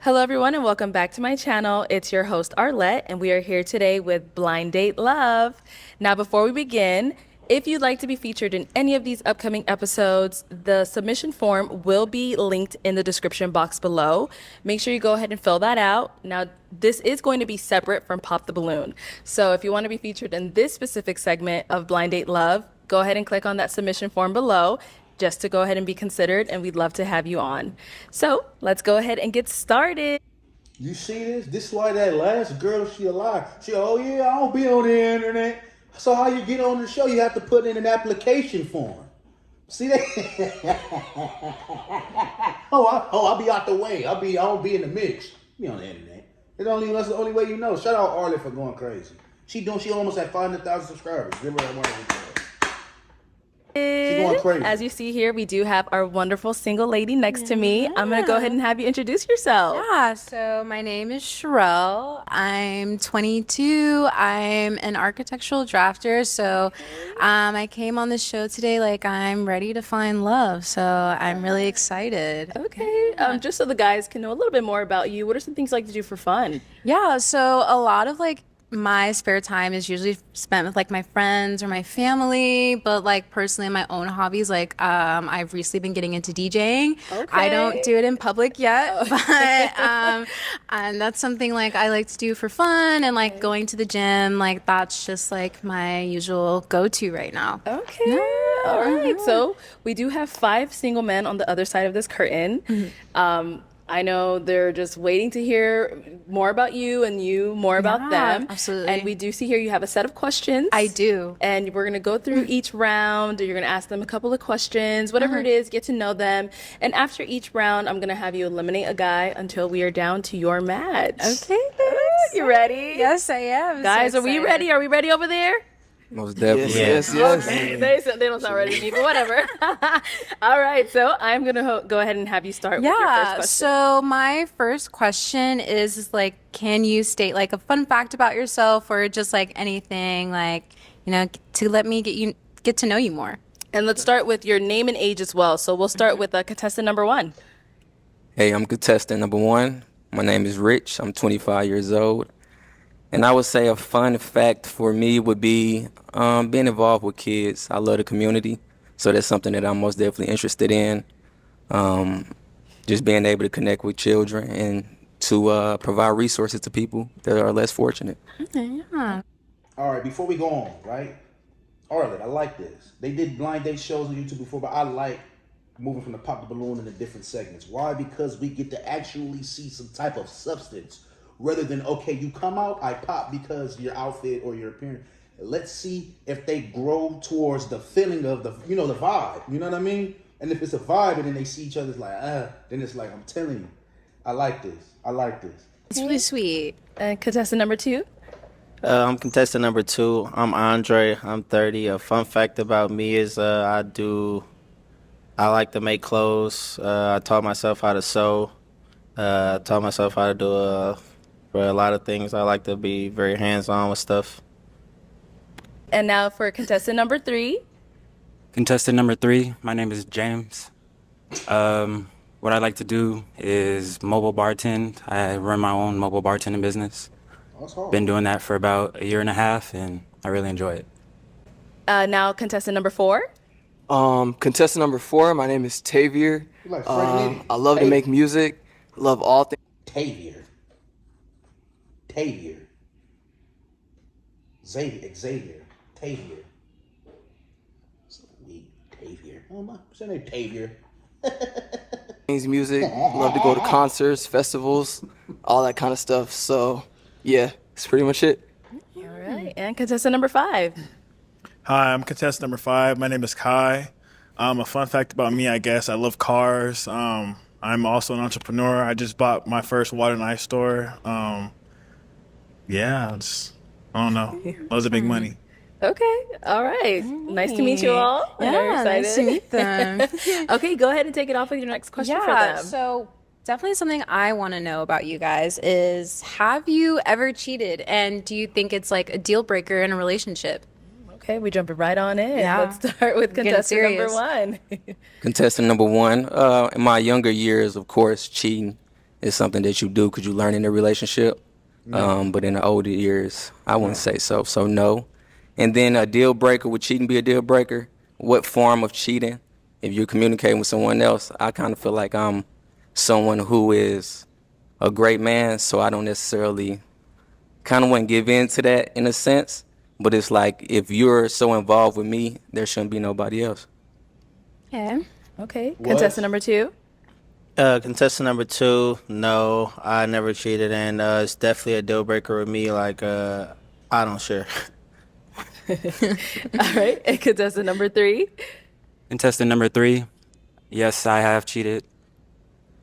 Hello, everyone, and welcome back to my channel. It's your host, Arlette, and we are here today with Blind Date Love. Now, before we begin, if you'd like to be featured in any of these upcoming episodes, the submission form will be linked in the description box below. Make sure you go ahead and fill that out. Now, this is going to be separate from Pop the Balloon. So if you want to be featured in this specific segment of Blind Date Love, go ahead and click on that submission form below, just to go ahead and be considered, and we'd love to have you on. So let's go ahead and get started. You see this? This is why that last girl, she a liar. She, oh yeah, I don't be on the internet. So how you get on the show, you have to put in an application form. See that? I'll be out the way. I don't be in the mix. Be on the internet. That's the only way you know. Shout out Arlette for going crazy. She almost had 500,000 subscribers. Give her that one. She's going crazy. As you see here, we do have our wonderful single lady next to me. I'm going to go ahead and have you introduce yourself. Yeah, so my name is Sherelle. I'm 22. I'm an architectural drafter. So I came on this show today like I'm ready to find love. So I'm really excited. Okay. Just so the guys can know a little bit more about you, what are some things you like to do for fun? Yeah, so a lot of my spare time is usually spent with my friends or my family, but personally my own hobbies, I've recently been getting into DJing. Okay. I don't do it in public yet, but and that's something I like to do for fun, and going to the gym, that's just my usual go-to right now. Okay. Yeah. All right. So we do have 5 single men on the other side of this curtain. Mm-hmm. I know they're just waiting to hear more about you and you more about them. Absolutely. And we do see here you have a set of questions. I do. And we're going to go through each round. You're going to ask them a couple of questions, whatever it is, get to know them. And after each round, I'm going to have you eliminate a guy until we are down to your match. Okay. You ready? Yes, I am. Guys, so are we ready? Are we ready over there? Most definitely. Yes. Okay. They don't sound ready to me, but whatever. All right, so I'm going to go ahead and have you start with your first question. So my first question is can you state a fun fact about yourself, or just anything to let me get to know you more? And let's start with your name and age as well. So we'll start with contestant number 1. Hey, I'm contestant number 1. My name is Rich. I'm 25 years old. And I would say a fun fact for me would be being involved with kids. I love the community, so that's something that I'm most definitely interested in. Just being able to connect with children and to provide resources to people that are less fortunate. Okay, yeah. All right, before we go on, right? Arlette, I like this. They did blind date shows on YouTube before, but I like moving from the Pop the Balloon into different segments. Why? Because we get to actually see some type of substance. Rather than, okay, you come out, I pop because your outfit or your appearance. Let's see if they grow towards the feeling of the vibe. You know what I mean? And if it's a vibe and then they see each other, it's then it's I'm telling you, I like this. It's really sweet. And contestant number 2? I'm contestant number 2. I'm Andre. I'm 30. A fun fact about me is I like to make clothes. I taught myself how to sew. Taught myself how to do for a lot of things. I like to be very hands-on with stuff. And now for contestant number 3. Contestant number 3, my name is James. What I like to do is mobile bartend. I run my own mobile bartending business. That's hard. Been doing that for about 1.5 years, and I really enjoy it. Now contestant number 4. Contestant number 4, my name is Tavier. You like Frank Nitty. I love to make music. Love all things. Tavier. Xavier. Tavier. Sweet Tavier. Oh my, what's your name? Tavier. Music. Love to go to concerts, festivals, all that kind of stuff. So, yeah, that's pretty much it. All right. And contestant number 5. Hi, I'm contestant number 5. My name is Kai. A fun fact about me, I guess, I love cars. I'm also an entrepreneur. I just bought my first water and ice store. I don't know. Loads of big money. Okay. All right. Nice to meet you all. I'm very Yeah, excited. nice to meet them. Okay, go ahead and take it off with your next question for Yeah, them. so definitely something I want to know about you guys is, have you ever cheated, and do you think it's a deal breaker in a relationship? Okay, we're jumping right on in. Yeah. Let's start with Getting contestant number serious. 1. Contestant number 1, in my younger years, of course, cheating it's something that you do because you learn in a relationship. But in the older years, I wouldn't say so. So no. And then a deal breaker, would cheating be a deal breaker? What form of cheating? If you're communicating with someone else, I kind of feel like I'm someone who is a great man, so I don't necessarily kind of want to give in to that in a sense. But it's like if you're so involved with me, there shouldn't be nobody else. Okay. Okay. What? Contestant number 2. Contestant number 2, no, I never cheated, and it's definitely a deal breaker with me. Like, I don't share. All right. And contestant number 3. Contestant number 3, yes, I have cheated.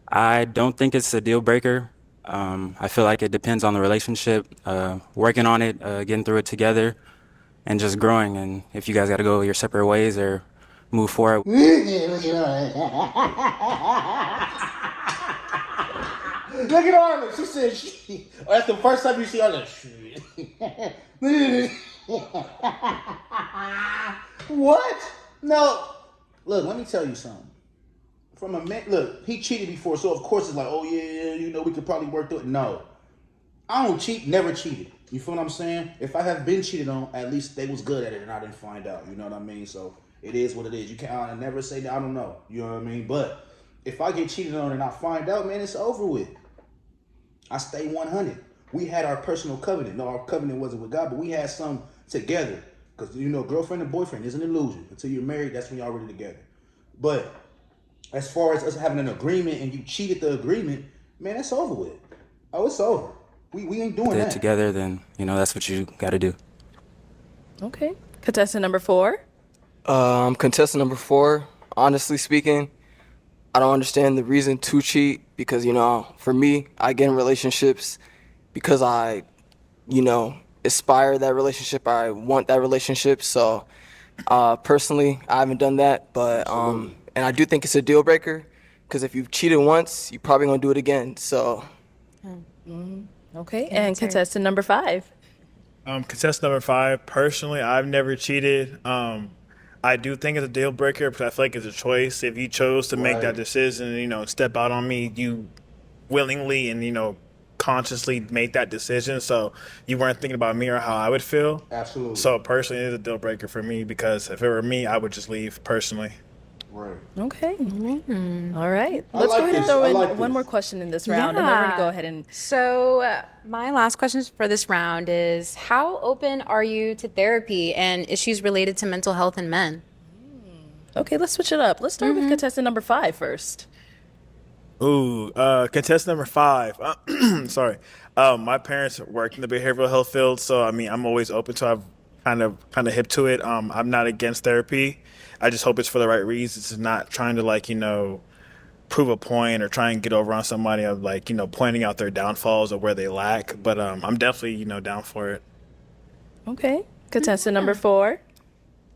I don't think it's a deal breaker. I feel like it depends on the relationship, working on it, getting through it together, and just growing. And if you guys got to go your separate ways or move forward. Look at Arlette. She said she. Oh, that's the first time you see Arlette. What? No. Look, let me tell you something. From a man, look, he cheated before, so of course it's like, oh yeah, you know, we could probably work through it. No, I don't cheat. Never cheated. You feel what I'm saying? If I have been cheated on, at least they was good at it and I didn't find out. You know what I mean? So it is what it is. You can't never say that I don't know. You know what I mean? But if I get cheated on and I find out, man, it's over with. I stay 100. We had our personal covenant. No, our covenant wasn't with God, but we had some together. Because, you know, girlfriend and boyfriend is an illusion. Until you're married, that's when y'all really together. But as far as us having an agreement and you cheated the agreement, man, that's over with. Oh, it's over. We ain't doing that. Together, then, you know, that's what you got to do. Okay. Contestant number 4. Contestant number 4, honestly speaking, I don't understand the reason to cheat because, you know, for me, I get in relationships because I, you know, aspire that relationship. I want that relationship. So, personally, I haven't done that, but, and I do think it's a deal breaker because if you've cheated once, you're probably going to do it again. So, Okay. And contestant number 5. Contestant number 5, personally, I've never cheated. I do think it's a deal breaker, but I feel like it's a choice. If you chose to make that decision, you know, step out on me, you willingly and, you know, consciously made that decision. So you weren't thinking about me or how I would feel. Absolutely. So personally, it's a deal breaker for me because if it were me, I would just leave personally. Right. Okay. All right. I Let's like go ahead and this. throw I in like one this. more question in this round, and then we're going to go ahead and... So, my last question for this round is how open are you to therapy and issues related to mental health in men? Okay, let's switch it up. Let's start with contestant number 5 first. Ooh, contestant number 5. Sorry. My parents worked in the behavioral health field, so I mean, I'm always open to. I've kind of hip to it. I'm not against therapy. I just hope it's for the right reasons. It's not trying to, like, you know, prove a point or try and get over on somebody of, like, you know, pointing out their downfalls or where they lack. But I'm definitely, you know, down for it. Okay. Contestant number 4.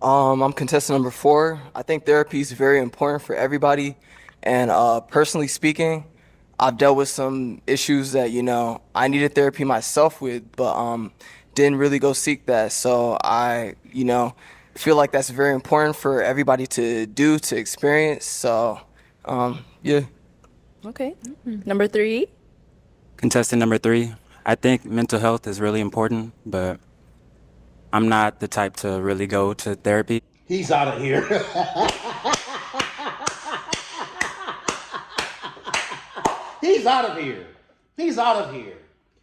I'm contestant number 4. I think therapy is very important for everybody. And personally speaking, I've dealt with some issues that, you know, I needed therapy myself with, but didn't really go seek that. So I, you know, feel like that's very important for everybody to do, to experience. So, yeah. Okay. Number 3. Contestant number 3, I think mental health is really important, but I'm not the type to really go to therapy. He's out of here. He's out of here. He's out of here.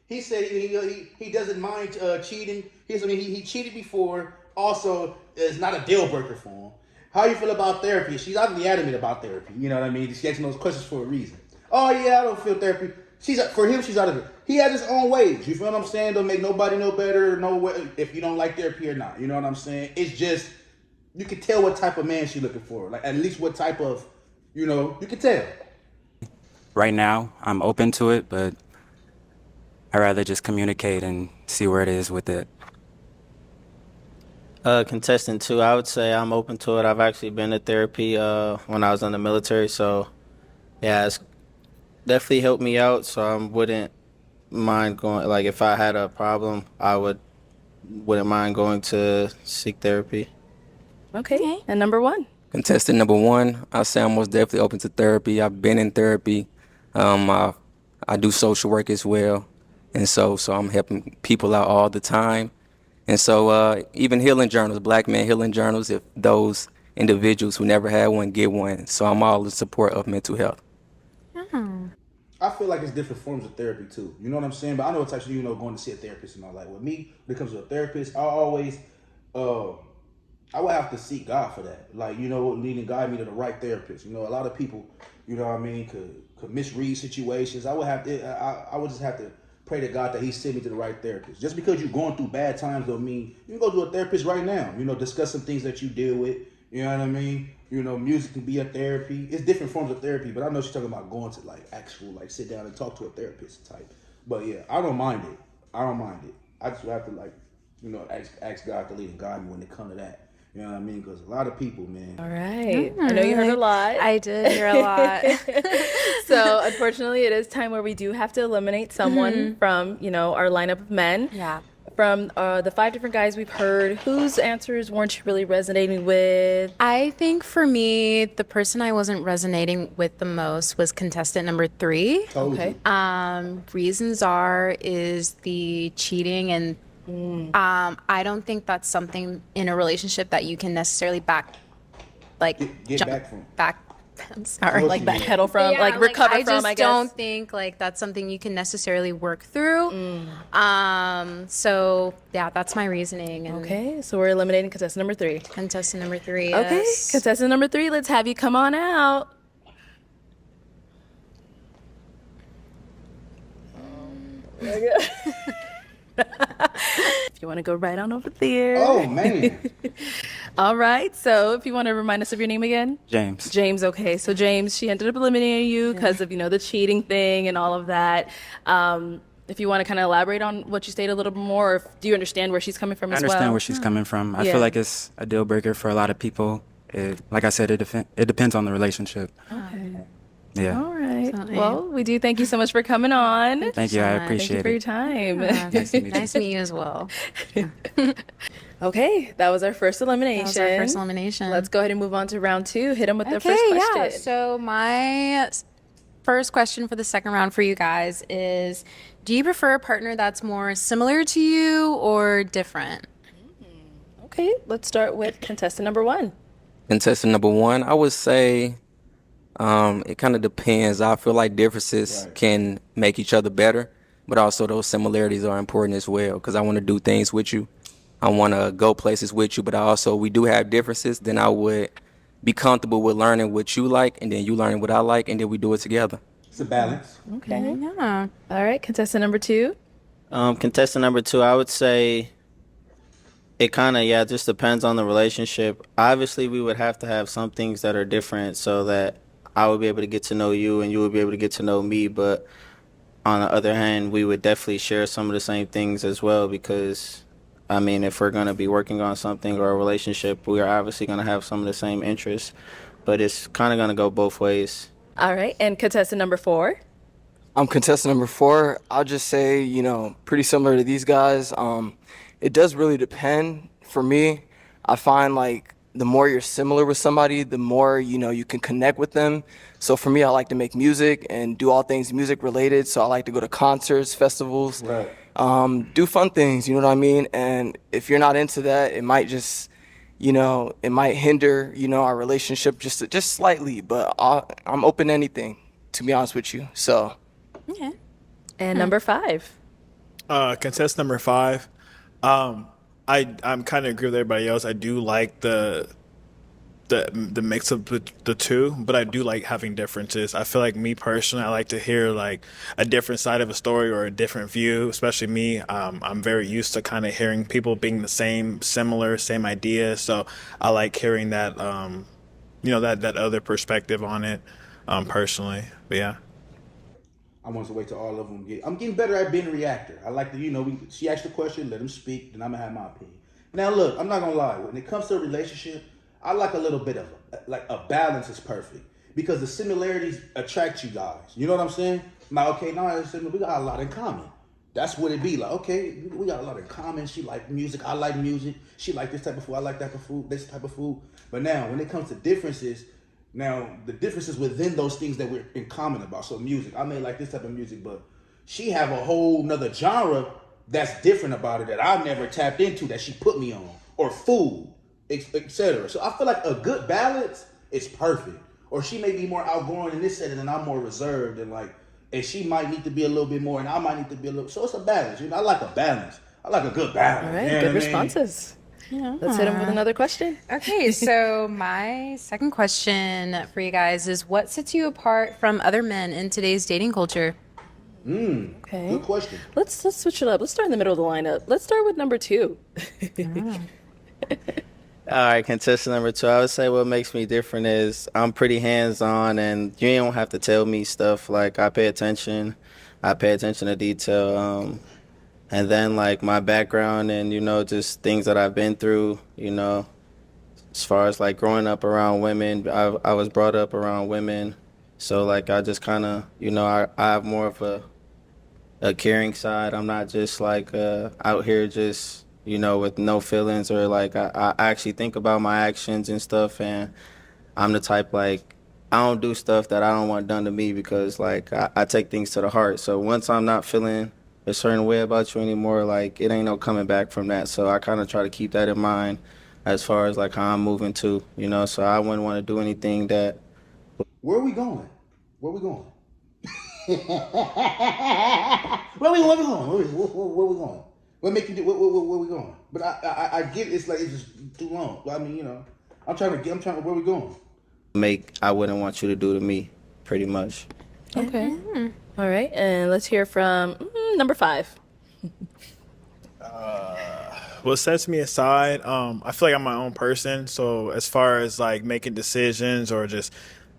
He said he doesn't mind cheating. He cheated before. Also, it's not a deal breaker for him. How you feel about therapy? She's obviously adamant about therapy. You know what I mean? She's asking those questions for a reason. Oh yeah, I don't feel therapy. For him, she's out of it. He has his own ways. You feel what I'm saying? Don't make nobody no better. No way if you don't like therapy or not. You know what I'm saying? It's just you can tell what type of man she's looking for. Like at least what type of, you know, you can tell. Right now, I'm open to it, but I'd rather just communicate and see where it is with it. Contestant 2, I would say I'm open to it. I've actually been to therapy when I was in the military, so yeah, it's definitely helped me out. So I wouldn't mind going. Like if I had a problem, I wouldn't mind going to seek therapy. Okay. And number 1. Contestant number 1, I say I'm most definitely open to therapy. I've been in therapy. I I do social work as well, and so I'm helping people out all the time. And so even healing journals, Black men healing journals, if those individuals who never had one get one. So I'm all in support of mental health. I feel like it's different forms of therapy too. You know what I'm saying? But I know it's actually, going to see a therapist and all. Like with me, when it comes to a therapist, I would have to seek God for that. Like, lead and guide me to the right therapist. A lot of people, could misread situations. I would just have to pray to God that He sent me to the right therapist. Just because you're going through bad times don't mean you can go to a therapist right now. Discuss some things that you deal with. You know what I mean? Music can be a therapy. It's different forms of therapy, but I know she's talking about going to sit down and talk to a therapist type. But yeah, I don't mind it. I just have to ask God to lead and guide me when it comes to that. You know what I mean? Because a lot of people, man. All right. I know you heard a lot. I did hear a lot. So unfortunately, it is time where we do have to eliminate someone from, our lineup of men. Yeah. From the 5 different guys we've heard, whose answers weren't you really resonating with? I think for me, the person I wasn't resonating with the most was contestant number 3. Okay. Reasons is the cheating, and I don't think that's something in a relationship that you can necessarily Get back from. I'm sorry, Like backpedal from, recover from, I guess. I don't think that's something you can necessarily work through. So yeah, that's my reasoning. And Okay, so we're eliminating contestant number 3. contestant number 3. Okay, Yes. contestant number 3, let's have you come on out. If you want to go right on over there. Oh man. All right, so if you want to remind us of your name again. James. James, okay. So James, she ended up eliminating you because of, the cheating thing and all of that. If you want to kind of elaborate on what you stated a little bit more, or do you understand where she's coming from I as well? understand where she's coming from. I Yeah. feel like it's a deal breaker for a lot of people. Like I said, it depends on the relationship. Okay. Yeah. All right. Definitely. Well, we do thank you so much for coming on. Thank you. so I much. Thank you appreciate for your it. time. Nice to meet you. Nice to meet you as well. Okay, that was our first elimination. That was our first elimination. Let's go ahead and move on to round 2. Hit them with the Okay, first question. yeah. So my first question for the second round for you guys is, do you prefer a partner that's more similar to you or different? Okay, let's start with contestant number 1. Contestant number 1, I would say it kind of depends. I feel like differences can make each other better, but also those similarities are important as well because I want to do things with you. I want to go places with you, but we do have differences. Then I would be comfortable with learning what you like, and then you learning what I like, and then we do it together. It's a balance. Okay. Yeah. All right, contestant number 2. Contestant number 2, I would say it kind of, just depends on the relationship. Obviously, we would have to have some things that are different so that I would be able to get to know you and you would be able to get to know me. But on the other hand, we would definitely share some of the same things as well because, if we're going to be working on something or a relationship, we are obviously going to have some of the same interests. But it's kind of going to go both ways. All right, and contestant number 4. I'm contestant number 4. I'll just say, pretty similar to these guys. It does really depend. For me, I find the more you're similar with somebody, the more, you can connect with them. So for me, I like to make music and do all things music related. So I like to go to concerts, festivals, do fun things, you know what I mean? And if you're not into that, it might just, it might hinder, our relationship just slightly. But I'm open to anything, to be honest with you. So. Okay. And number 5. Contestant number 5. I'm kind of agree with everybody else. I do like the mix of the two, but I do like having differences. I feel like me personally, I like to hear a different side of a story or a different view. Especially me, I'm very used to kind of hearing people being the same idea. So I like hearing that, that other perspective on it, personally. But yeah. I want to wait till all of them get. I'm getting better at being a reactor. I like to, she asked the question, let him speak, then I'm gonna have my opinion. Now look, I'm not gonna lie. When it comes to a relationship, I like a little bit of a balance is perfect because the similarities attract you guys. You know what I'm saying? Okay, now we got a lot in common. That's what it be like. Okay, we got a lot in common. She like music, I like music. She like this type of food, I like that food, this type of food. But now when it comes to differences, Now, the differences within those things that we're in common about. So music, I may like this type of music, but she have a whole nother genre that's different about it that I never tapped into that she put me on, or food, etc. So I feel like a good balance is perfect. Or she may be more outgoing in this setting and I'm more reserved and like, and she might need to be a little bit more and I might need to be a little. So it's a balance. You know, I like a balance. I like a good balance. All right, you know good what I mean? responses. Let's hit him with another question. Okay, so my second question for you guys is what sets you apart from other men in today's dating culture? Okay. Good question. Let's switch it up. Let's start in the middle of the lineup. Let's start with number 2. All right, contestant number 2. I would say what makes me different is I'm pretty hands-on, and you don't have to tell me stuff. Like, I pay attention. I pay attention to detail. And then, like, my background and, you know, just things that I've been through, you know, as far as, like, growing up around women, I was brought up around women. So, like, I just kind of, you know, I have more of a caring side. I'm not just, like, out here just, you know, with no feelings or, like, I actually think about my actions and stuff. And I'm the type, like, I don't do stuff that I don't want done to me because, like, I take things to the heart. So once I'm not feeling a certain way about you anymore, like, it ain't no coming back from that. So I kind of try to keep that in mind as far as, like, how I'm moving to, you know. So I wouldn't want to do anything that. Where are we going? Where are we going? Where we going? Where we going? What make you do? Where we going? But I get it's like it's just too long. I mean, you know, I'm trying to. Where we going? I wouldn't want you to do to me, pretty much. Okay. All right, and let's hear from number 5. What sets me aside, I feel like I'm my own person. So as far as like making decisions or just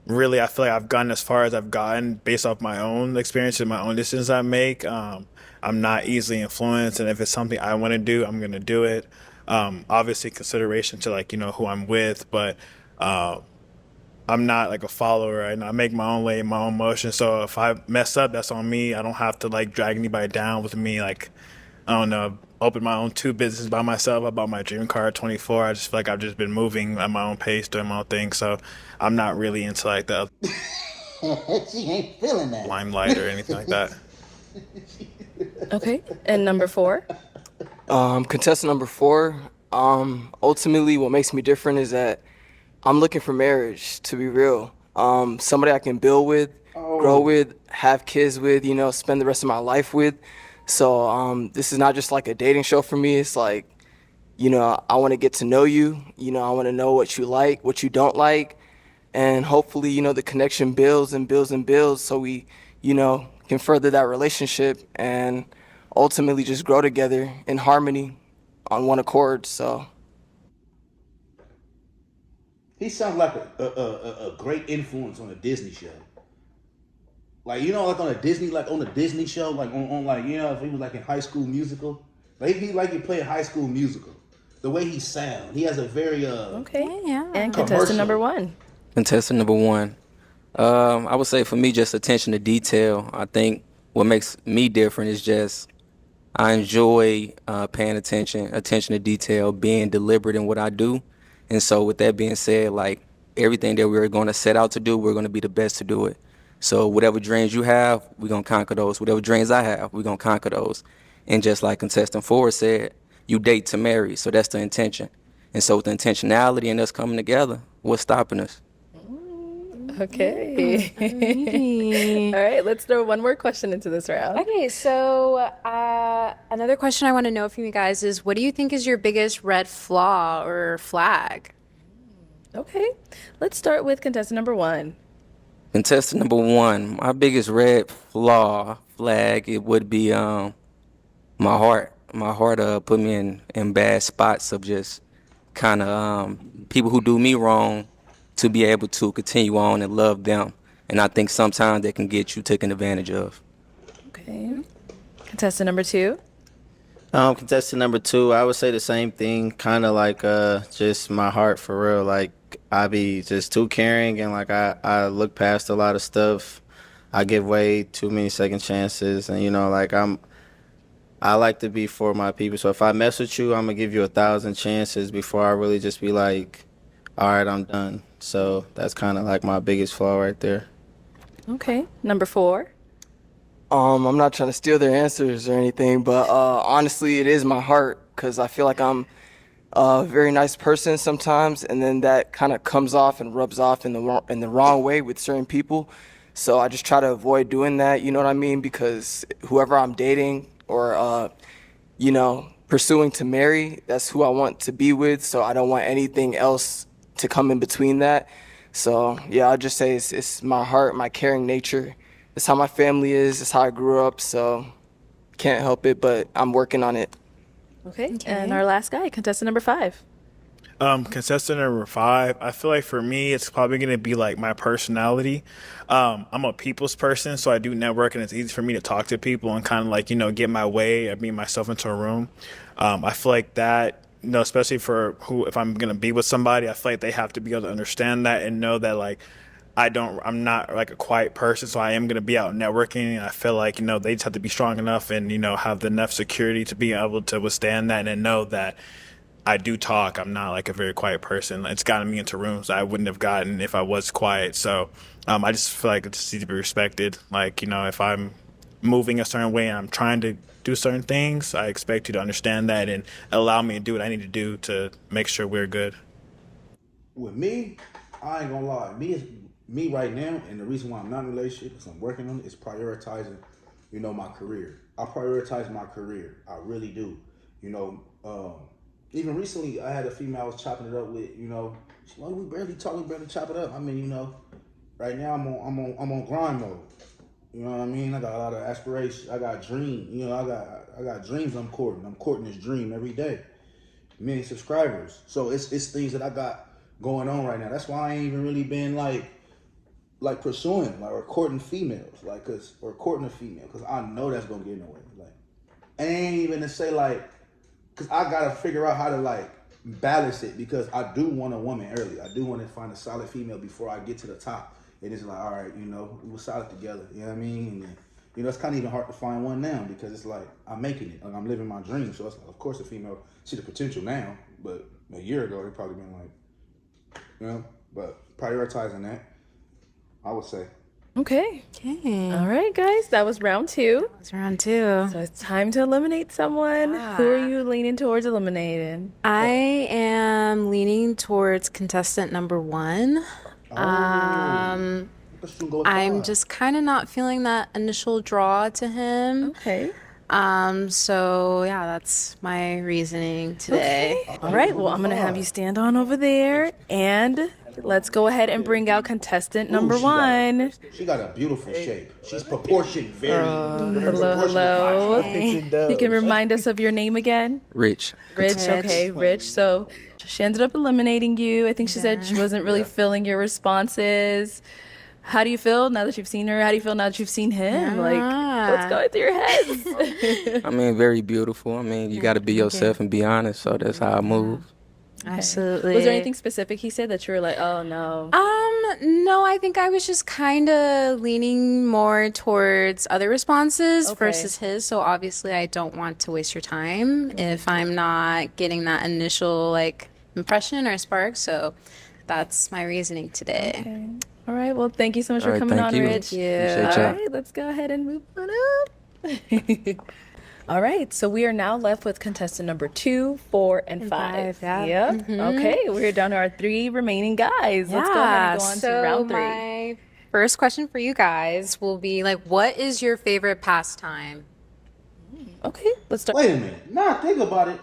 really, I feel like I've gotten as far as I've gotten based off my own experience and my own decisions I make. I'm not easily influenced, and if it's something I want to do, I'm gonna do it. Obviously, consideration to like, you know, who I'm with, but I'm not like a follower. I make my own lane, my own motion. So if I mess up, that's on me. I don't have to like drag anybody down with me. Like, I don't know, open my own 2 businesses by myself. I bought my dream car at 24. I just feel like I've just been moving at my own pace, doing my own thing. So I'm not really into like the She ain't feeling that. limelight or anything like that. Okay, and number 4. Contestant number 4. Ultimately, what makes me different is that I'm looking for marriage, to be real. Somebody I can build with, grow with, have kids with, you know, spend the rest of my life with. So this is not just like a dating show for me. It's like, you know, I want to get to know you. You know, I want to know what you like, what you don't like. And hopefully, you know, the connection builds and builds and builds so we, you know, can further that relationship and ultimately just grow together in harmony on one accord. So He sounds like a great influence on a Disney show. Like, you know, like on a Disney show, like on like, you know, if he was like in High School Musical, like he like he played High School Musical. The way he sound, he has a very Okay. Yeah. And Commercial. contestant number 1. Contestant number 1. I would say for me, just attention to detail. I think what makes me different is just I enjoy paying attention to detail, being deliberate in what I do. And so with that being said, like everything that we're going to set out to do, we're going to be the best to do it. So whatever dreams you have, we're going to conquer those. Whatever dreams I have, we're going to conquer those. And just like contestant 4 said, you date to marry. So that's the intention. And so with the intentionality and us coming together, what's stopping us? Okay. All right, let's throw one more question into this round. Okay, so another question I want to know from you guys is what do you think is your biggest red flaw or flag? Okay, let's start with contestant number 1. Contestant number 1, my biggest red flag, it would be my heart. My heart put me in bad spots of just kind of people who do me wrong to be able to continue on and love them. And I think sometimes they can get you taken advantage of. Okay. Contestant number 2. Contestant number 2, I would say the same thing, kind of like just my heart for real. Like I be just too caring and like I look past a lot of stuff. I give way too many second chances, and you know, like I like to be for my people. So if I mess with you, I'm gonna give you 1,000 chances before I really just be like, all right, I'm done. So that's kind of like my biggest flaw right there. Okay. Number 4. I'm not trying to steal their answers or anything, but honestly, it is my heart because I feel like I'm a very nice person sometimes, and then that kind of comes off and rubs off in the wrong way with certain people. So I just try to avoid doing that. You know what I mean? Because whoever I'm dating or pursuing to marry, that's who I want to be with. So I don't want anything else to come in between that. So yeah, I'll just say it's my heart, my caring nature. It's how my family is. It's how I grew up. So can't help it, but I'm working on it. Okay. And our last guy, contestant number 5. Contestant number 5, I feel like for me, it's probably going to be like my personality. I'm a people's person, so I do network, and it's easy for me to talk to people and kind of like, get my way, I mean myself into a room. I feel like that, especially if I'm going to be with somebody, I feel like they have to be able to understand that and know that like, I'm not like a quiet person, so I am going to be out networking. And I feel like, they just have to be strong enough and, have enough security to be able to withstand that and know that I do talk. I'm not like a very quiet person. It's gotten me into rooms I wouldn't have gotten if I was quiet. So I just feel like it's need to be respected. Like, if I'm moving a certain way and I'm trying to do certain things, I expect you to understand that and allow me to do what I need to do to make sure we're good. With me, I ain't gonna lie. Me right now, and the reason why I'm not in a relationship is I'm working on it, is prioritizing, my career. I prioritize my career. I really do. Even recently, I had a female I was chopping it up with. She's like, we barely talk, we barely chop it up. I mean, right now I'm on grind mode. You know what I mean? I got a lot of aspirations. I got dreams. I got dreams I'm courting. I'm courting this dream every day. Many subscribers. So it's things that I got going on right now. That's why I ain't even really been like pursuing or courting females, or courting a female, because I know that's gonna get in the way. Like, I ain't even to say like. Because I got to figure out how to, balance it, because I do want a woman early. I do want to find a solid female before I get to the top. And it's like, all right, we were solid together. You know what I mean? And then, it's kind of even hard to find one now, because it's like, I'm making it. Like, I'm living my dream. So, it's like, of course, a female see the potential now. But a year ago, they probably been like, but prioritizing that, I would say. Okay. Okay. All right, guys. That was round 2. That's round 2. So it's time to eliminate someone. Who are you leaning towards eliminating? I am leaning towards contestant number 1. Let's go with I'm 5. just kind of not feeling that initial draw to him. Okay. So yeah, that's my reasoning today. All right. Well, I'm going to have you stand on over there, and let's go ahead and bring out contestant number 1. She got a beautiful shape. She's proportioned very. Hello. You can remind us of your name again? Rich. Rich. Okay, Rich. So she ended up eliminating you. I think she said she wasn't really feeling your responses. How do you feel now that you've seen her? How do you feel now that you've seen him? Like, what's going through your heads? I mean, very beautiful. I mean, you got to be yourself and be honest. So that's how I move. Absolutely. Was there anything specific he said that you were like, oh no? No, I think I was just kind of leaning more towards other responses versus his. So obviously I don't want to waste your time if I'm not getting that initial impression or spark. So that's my reasoning today. Okay. All right. Well, thank you so much All for right, coming thank on, you. Rich. Appreciate All y'all. right. Let's go ahead and move on up. All right. So we are now left with contestant number 2, 4, and 5. Yeah. Yep. Okay. We're down to our 3 remaining guys. Let's go ahead and go on to round 3. My first question for you guys will be what is your favorite pastime? Okay. Let's start. Wait a minute. Now think about it.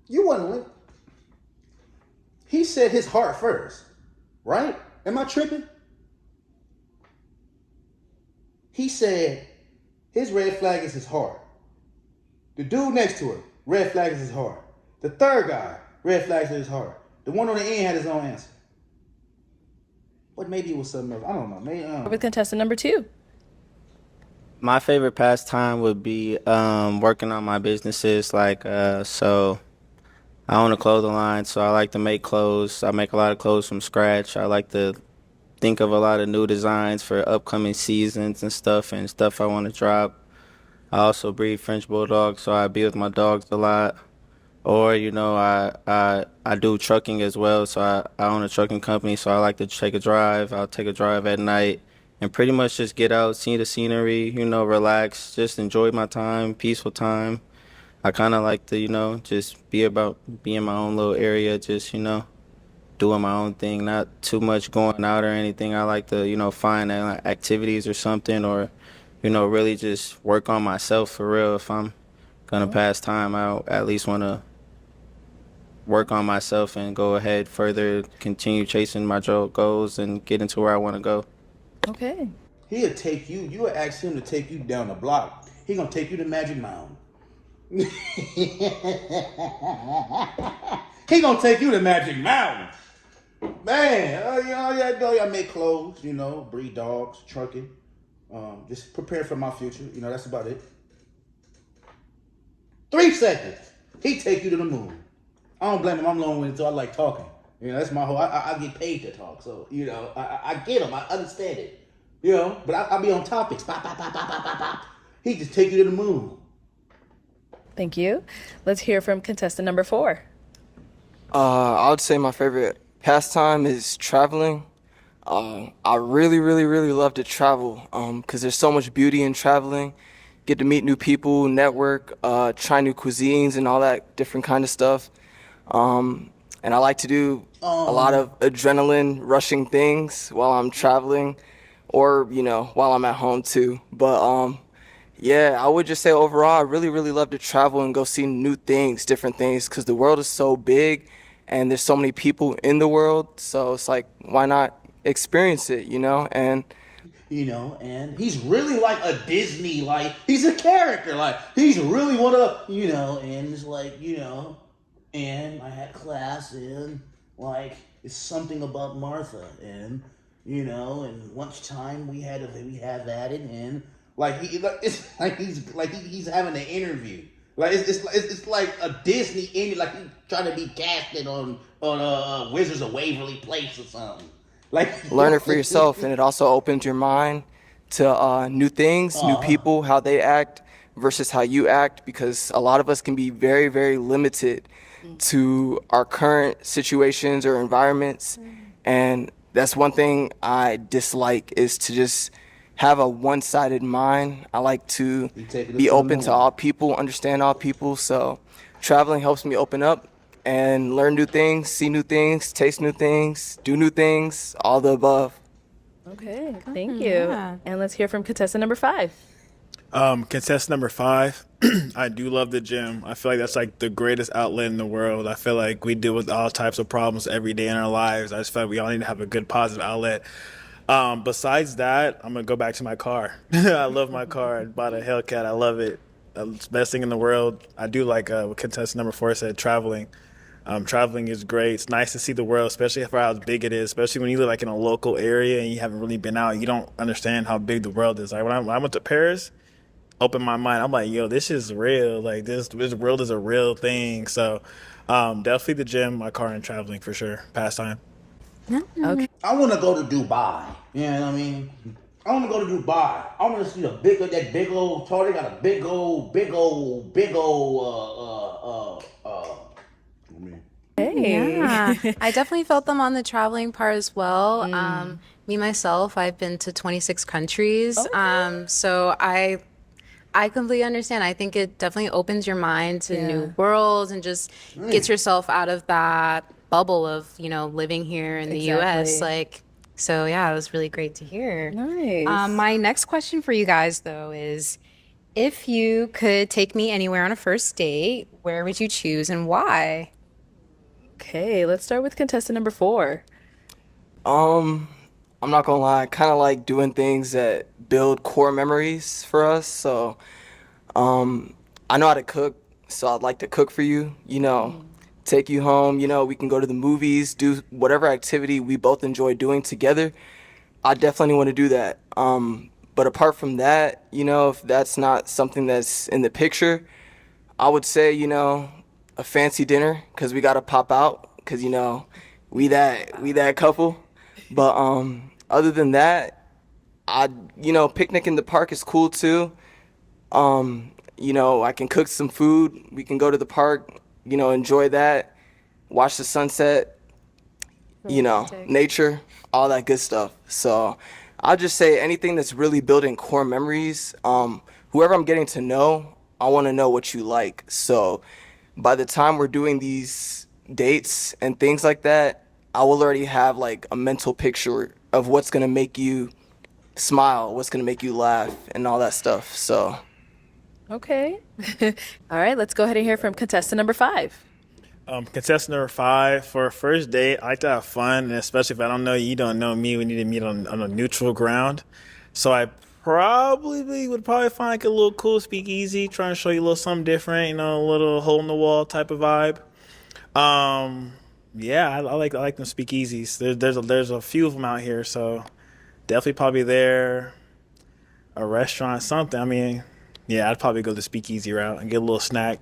You wasn't with. He said his heart first, right? Am I tripping? He said his red flag is his heart. The dude next to her, red flag is his heart. The third guy, red flag is his heart. The one on the end had his own answer. But maybe it was something else. I don't know. Maybe With contestant number 2. My favorite pastime would be working on my businesses. So I own a clothing line, so I like to make clothes. I make a lot of clothes from scratch. I like to think of a lot of new designs for upcoming seasons and stuff I want to drop. I also breed French Bulldogs, so I be with my dogs a lot. Or I do trucking as well, so I own a trucking company, so I like to take a drive. I'll take a drive at night and pretty much just get out, see the scenery, relax, just enjoy my time, peaceful time. I kind of like to, just be in my own little area, just, doing my own thing, not too much going out or anything. I like to, find activities or something, or, really just work on myself for real. If I'm gonna pass time, I at least want to work on myself and go ahead further, continue chasing my goals and get into where I want to go. Okay. He'll take you. You will ask him to take you down the block. He gonna take you to Magic Mountain. He gonna take you to Magic Mountain. Man, I make clothes, breed dogs, trucking. Just prepare for my future. That's about it. 3 seconds. He take you to the moon. I don't blame him. I'm long-winded, so I like talking. That's my whole. I get paid to talk, so I get him. I understand it. But I be on topics. Bop, bop, bop, bop, bop, bop, bop. He just take you to the moon. Thank you. Let's hear from contestant number 4. I would say my favorite pastime is traveling. I really, really, really love to travel because there's so much beauty in traveling. Get to meet new people, network, try new cuisines and all that different kind of stuff. And I like to do a lot of adrenaline rushing things while I'm traveling or, while I'm at home too. But yeah, I would just say overall, I really, really love to travel and go see new things, different things, because the world is so big and there's so many people in the world. So it's like, why not experience it, And and he's really like a Disney, like he's a character, like he's really one of, and it's like, and I had class and like it's something about Martha and and lunchtime we had that and like it's like he's having an interview. Like it's like a Disney interview, like he's trying to be casted on Wizards of Waverly Place or something. Like learn it for yourself, and it also opens your mind to new things, new people, how they act versus how you act, because a lot of us can be very, very limited to our current situations or environments. And that's one thing I dislike, is to just have a one-sided mind. I like to be open to all people, understand all people. So traveling helps me open up and learn new things, see new things, taste new things, do new things, all the above. Okay, thank you. Yeah. And let's hear from contestant number 5. Contestant number 5, I do love the gym. I feel like that's like the greatest outlet in the world. I feel like we deal with all types of problems every day in our lives. I just feel like we all need to have a good positive outlet. Besides that, I'm gonna go back to my car. I love my car. I bought a Hellcat. I love it. It's the best thing in the world. I do like what contestant number 4 said, traveling. Traveling is great. It's nice to see the world, especially for how big it is. Especially when you live like in a local area and you haven't really been out, you don't understand how big the world is. Like when I went to Paris, opened my mind. I'm like, yo, this is real. Like this world is a real thing. So definitely the gym, my car, and traveling for sure. Pastime. Okay. I want to go to Dubai. You know what I mean? I want to go to Dubai. I want to see that big old tour. They got a big old. Hey. Yeah, I definitely felt them on the traveling part as well. Me myself, I've been to 26 countries. So I completely understand. I think it definitely opens your mind to new worlds and just gets yourself out of that bubble of, living here in the US. So yeah, it was really great to hear. Nice. My next question for you guys though is, if you could take me anywhere on a first date, where would you choose and why? Okay, let's start with contestant number 4. I'm not gonna lie, I kind of like doing things that build core memories for us. So, I know how to cook, so I'd like to cook for you, take you home, we can go to the movies, do whatever activity we both enjoy doing together. I definitely want to do that. But apart from that, if that's not something that's in the picture, I would say, a fancy dinner, because we got to pop out, because, we that couple. But other than that, picnic in the park is cool too. I can cook some food. We can go to the park, enjoy that, watch the sunset, Romantic. nature, all that good stuff. So I'll just say anything that's really building core memories. Whoever I'm getting to know, I want to know what you like. So by the time we're doing these dates and things like that, I will already have like a mental picture of what's gonna make you smile, what's gonna make you laugh, and all that stuff. So Okay. All right, let's go ahead and hear from contestant number 5. Contestant number 5, for a first date, I like to have fun, and especially if I don't know you, don't know me, we need to meet on a neutral ground. So I would probably find like a little cool speakeasy, trying to show you a little something different, a little hole in the wall type of vibe. Yeah, I like them speakeasies. There's a few of them out here, so definitely probably there, a restaurant, something. I mean, yeah, I'd probably go the speakeasy route and get a little snack.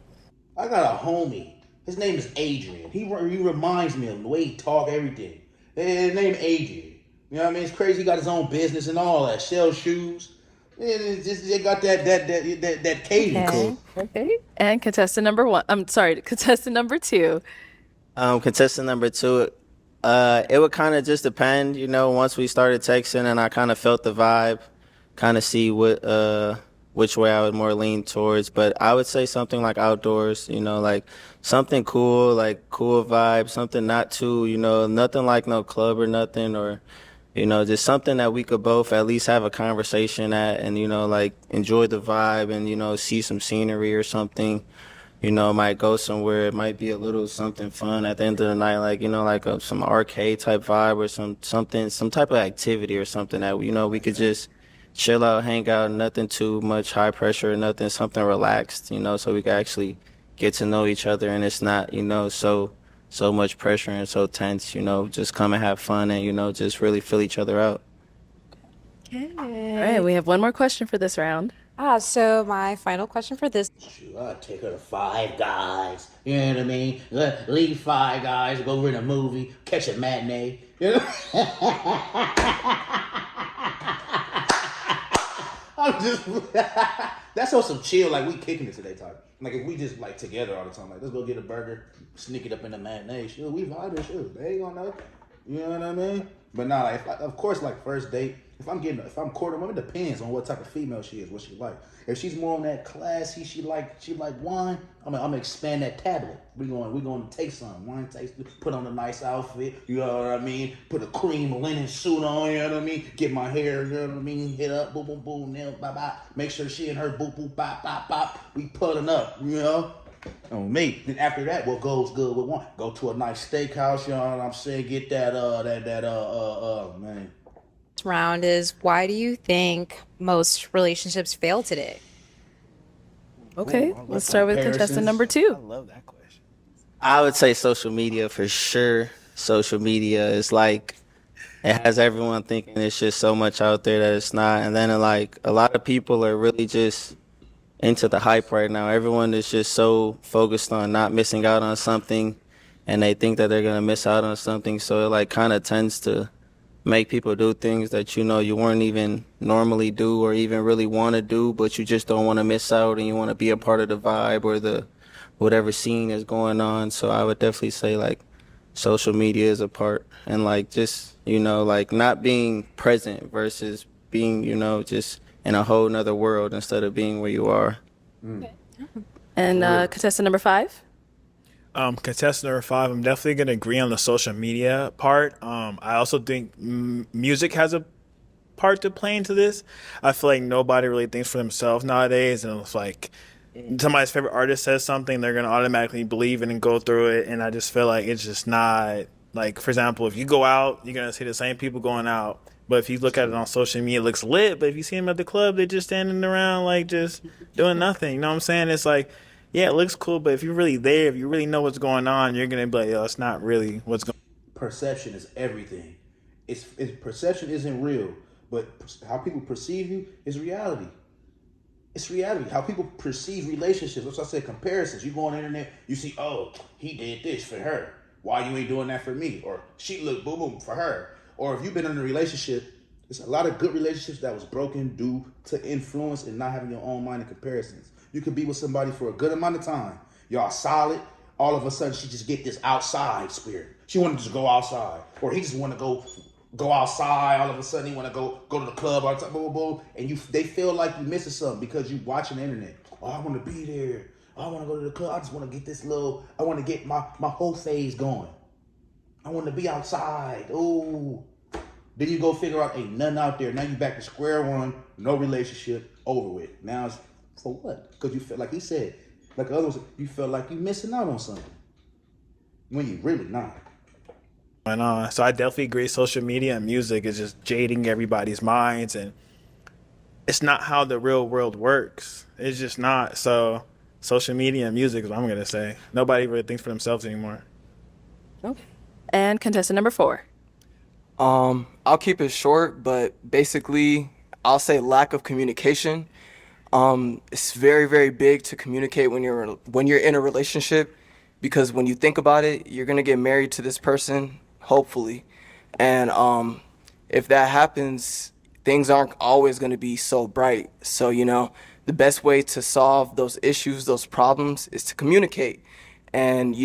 I got a homie. His name is Adrian. He reminds me of him, the way he talk, everything. His name Adrian. You know what I mean? It's crazy. He got his own business and all that. Sells shoes. It's just, they got that cadence. Okay. Okay. And contestant number 1. I'm sorry, contestant number 2. Contestant number 2, it would kind of just depend, once we started texting and I kind of felt the vibe, kind of see which way I would more lean towards. But I would say something like outdoors, like something cool, like cool vibe, something not too, nothing like no club or nothing, or, just something that we could both at least have a conversation at and, like enjoy the vibe and, see some scenery or something. Might go somewhere. It might be a little something fun at the end of the night, like, some arcade type vibe or some type of activity or something that, we could just chill out, hang out, nothing too much high pressure, nothing, something relaxed, so we could actually get to know each other and it's not, so much pressure and so tense, just come and have fun and, just really feel each other out. All right, we have one more question for this round. So my final question for this. Shoot, I'd take her to Five Guys. You know what I mean? Leave Five Guys, go rent a movie, catch a matinee. You know? I'm just that's on some chill, like we kicking it today type. Like if we just like together all the time, like let's go get a burger, sneak it up in the matinee. Sure, we vibing, sure. They ain't gonna know. You know what I mean? But nah, like of course, like first date. If I'm courting women, it depends on what type of female she is, what she like. If she's more on that classy, she like wine. I'm gonna expand that tablet. We going to take some wine, taste, put on a nice outfit. You know what I mean? Put a cream linen suit on. You know what I mean? Get my hair. You know what I mean? Hit up, boom, boom, boom, nail, bop, bop. Make sure she and her boop, boop, bop, bop, bop. We putting up. You know. On me. Then after that, what goes good with one? Go to a nice steakhouse. You know what I'm saying? Get that man. Round is, why do you think most relationships fail today? Okay, let's start with contestant number 2. Love that question. I would say social media for sure. Social media is like, it has everyone thinking it's just so much out there that it's not. And then like a lot of people are really just into the hype right now. Everyone is just so focused on not missing out on something and they think that they're going to miss out on something. So it like kind of tends to make people do things that you weren't even normally do or even really want to do, but you just don't want to miss out and you want to be a part of the vibe or the whatever scene is going on. So I would definitely say like social media is a part and like just like not being present versus being just in a whole nother world instead of being where you are. And contestant number 5. Contestant number 5, I'm definitely going to agree on the social media part. I also think music has a part to play into this. I feel like nobody really thinks for themselves nowadays, and it's like somebody's favorite artist says something, they're going to automatically believe it and go through it, and I just feel like it's just not, like, for example, if you go out, you're going to see the same people going out, but if you look at it on social media, it looks lit, but if you see them at the club, they're just standing around, like, just doing nothing, you know what I'm saying? It's like, yeah, it looks cool, but if you're really there, if you really know what's going on, you're going to be like, yo, it's not really what's going on. Perception is everything. It's perception isn't real, but how people perceive you is reality. It's reality. How people perceive relationships. That's what I said, comparisons. You go on the internet, you see, oh, he did this for her. Why you ain't doing that for me? Or she looked boom boom for her. Or if you've been in a relationship, there's a lot of good relationships that was broken due to influence and not having your own mind and comparisons. You could be with somebody for a good amount of time. Y'all solid. all of a sudden she just get this outside spirit. She want to just go outside, or he just want to go outside. All of a sudden he want to go to the club all the time, boom, boom, and they feel like you missing something because you watching the internet. Oh, I want to be there. I want to go to the club. I just want to get I want to get my whole phase going. I want to be outside. Oh, then you go figure out ain't nothing out there. Now you back to square one. No relationship, over with. Now it's for what? Because you feel like he said, like the other ones, you felt like you missing out on something when you really not. And so I definitely agree. Social media and music is just jading everybody's minds, and it's not how the real world works. It's just not. So social media and music is what I'm gonna say. Nobody really thinks for themselves anymore. Okay. And contestant number 4. I'll keep it short, but basically, I'll say lack of communication. It's very, very big to communicate when you're in a relationship, because when you think about it, you're gonna get married to this person, hopefully, and if that happens, things aren't always gonna be so bright. So the best way to solve those issues, those problems, is to communicate. And